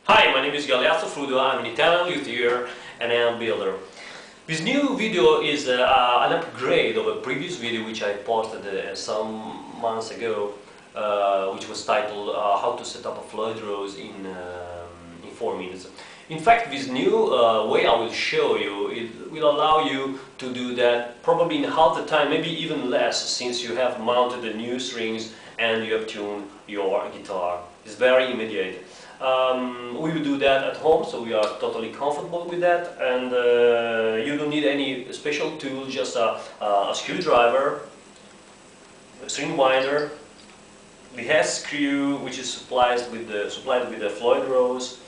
Hi, my name is Galeazzo Frudua. I'm an Italian luthier and I am a builder. This new video is an upgrade of a previous video which I posted some months ago, which was titled How to Set Up a Floyd Rose in 4 minutes. In fact, this new way I will show you, it will allow you to do that probably in half the time, maybe even less, since you have mounted the new strings and you have tuned your guitar. It's very immediate. We will do that at home, so we are totally comfortable with that, and you don't need any special tool, just a screwdriver, a string winder, the head screw, which is supplied with the Floyd Rose,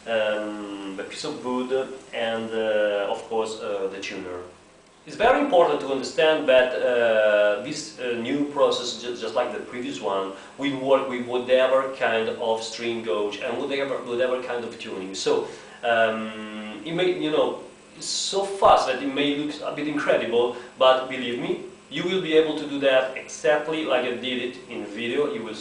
a piece of wood, and of course the tuner. It's very important to understand that this new process, just like the previous one, will work with whatever kind of string gauge and whatever kind of tuning. So it may, it's so fast that it may look a bit incredible, but believe me, you will be able to do that exactly like I did it in the video. You will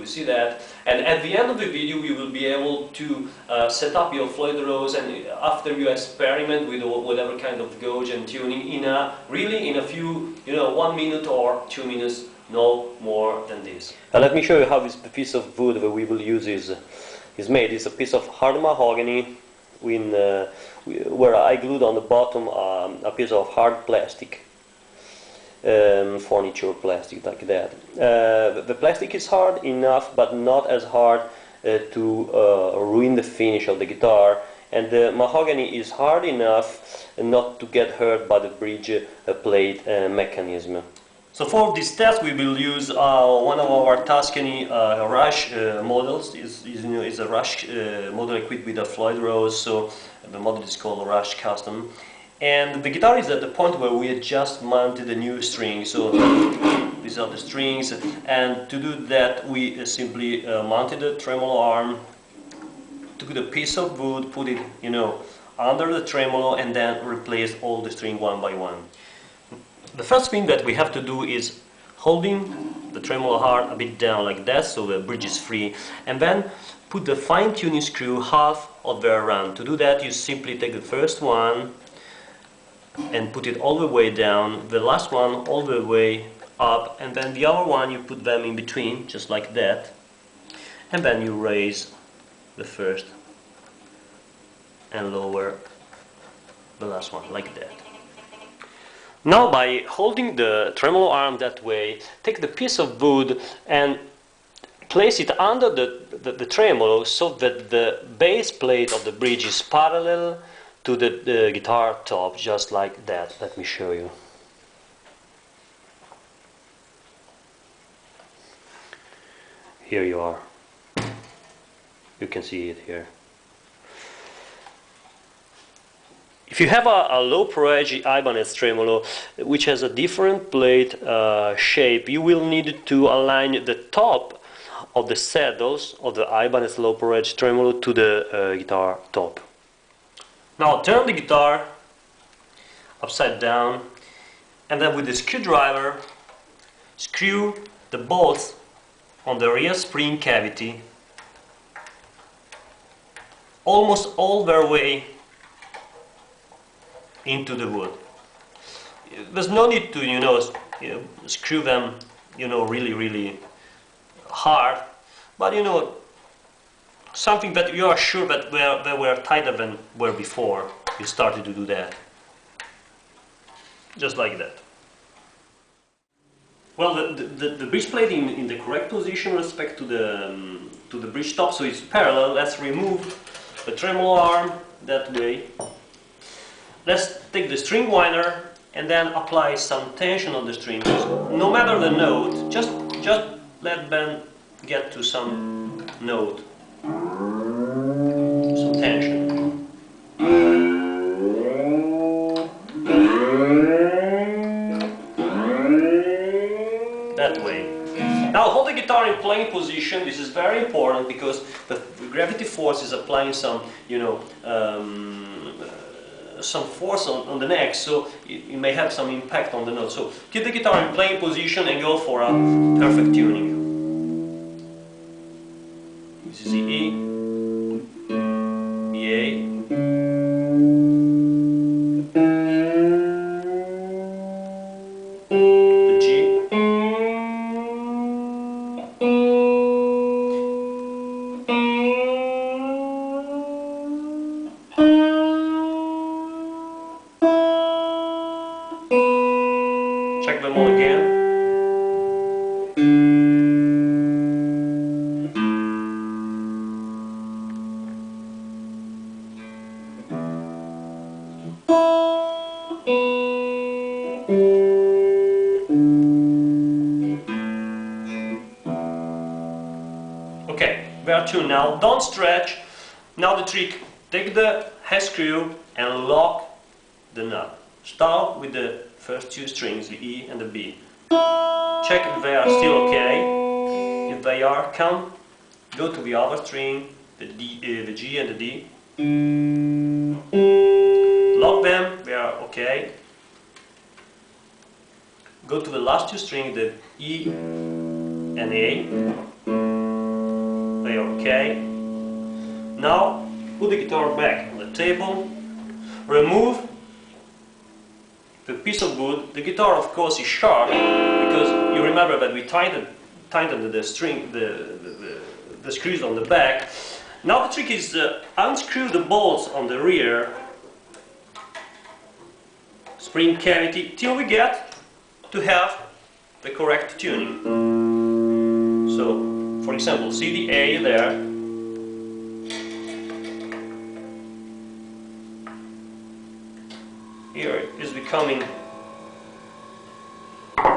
see that, and at the end of the video you will be able to set up your Floyd Rose, and after you experiment with whatever kind of gauge and tuning in a few, 1 minute or 2 minutes, no more than this. Let me show you how this piece of wood that we will use is made. It's a piece of hard mahogany where I glued on the bottom a piece of hard plastic. Furniture plastic like that. The plastic is hard enough, but not as hard to ruin the finish of the guitar, and the mahogany is hard enough not to get hurt by the bridge plate mechanism. So for this test we will use one of our Tuscany Rush models. It's a Rush model equipped with a Floyd Rose, so the model is called Rush Custom. And the guitar is at the point where we had just mounted the new string, so these are the strings, and to do that we simply mounted the tremolo arm, took the piece of wood, put it under the tremolo, and then replaced all the string one by one. The first thing that we have to do is holding the tremolo arm a bit down like that, so the bridge is free, and then put the fine-tuning screw half of the way around. To do that you simply take the first one and put it all the way down, the last one all the way up, and then the other one you put them in between, just like that, and then you raise the first and lower the last one, like that. Now, by holding the tremolo arm that way, take the piece of wood and place it under the tremolo so that the base plate of the bridge is parallel to the guitar top, just like that. Let me show you. Here you are. You can see it here. If you have a low pro edge Ibanez tremolo which has a different plate shape, you will need to align the top of the saddles of the Ibanez low pro edge tremolo to the guitar top. Now turn the guitar upside down, and then with the screwdriver screw the bolts on the rear spring cavity almost all their way into the wood. There's no need to screw them really hard, but something that you are sure that they were tighter than were before you started to do that. Just like that. Well, the bridge plate in the correct position with respect to the bridge top, so it's parallel. Let's remove the tremolo arm that way. Let's take the string winder and then apply some tension on the strings. No matter the note, just let them get to some note. Some tension. That way. Now hold the guitar in playing position. This is very important because the gravity force is applying some, some force on the neck, so it may have some impact on the note. So keep the guitar in playing position and go for a perfect tuning. This is the E. them on again. Okay, we are tuned now. Don't stretch. Now the trick, take the head screw and lock the nut. Start with the first two strings, the E and the B. Check if they are still okay. If they are, go to the other string, the G and the D. Lock them, they are okay. Go to the last two strings, the E and A. They are okay. Now put the guitar back on the table. Remove the piece of wood. The guitar, of course, is sharp because you remember that we tightened the string, the screws on the back. Now the trick is unscrew the bolts on the rear spring cavity till we get to have the correct tuning. So, for example, see the A there. Here it is becoming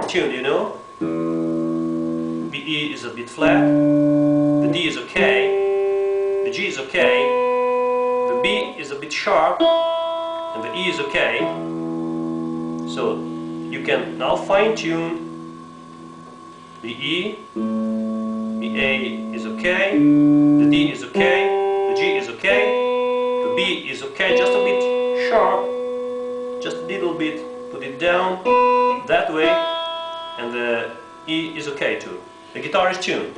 tuned, you know. The E is a bit flat, the D is okay, the G is okay, the B is a bit sharp, and the E is okay. So you can now fine-tune the E, the A is okay, the D is okay, the G is okay, the B is okay, just a bit sharp, just a little bit, put it down that way, and the E is okay too. The guitar is tuned.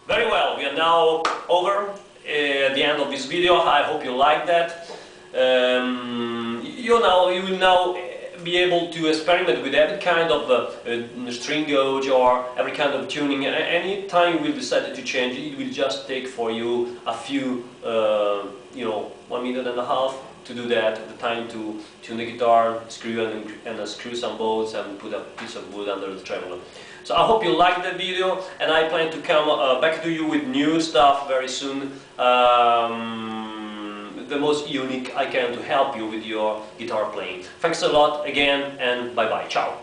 Very well, we are now over at the end of this video. I hope you liked that. You will now be able to experiment with every kind of string gauge or every kind of tuning. Any time you will decide to change, it will just take for you a few, 1.5 minutes to do that. The time to tune the guitar, screw and screw some bolts and put a piece of wood under the tremolo. So I hope you liked the video, and I plan to come back to you with new stuff very soon. The most unique I can to help you with your guitar playing. Thanks a lot again, and bye bye. Ciao.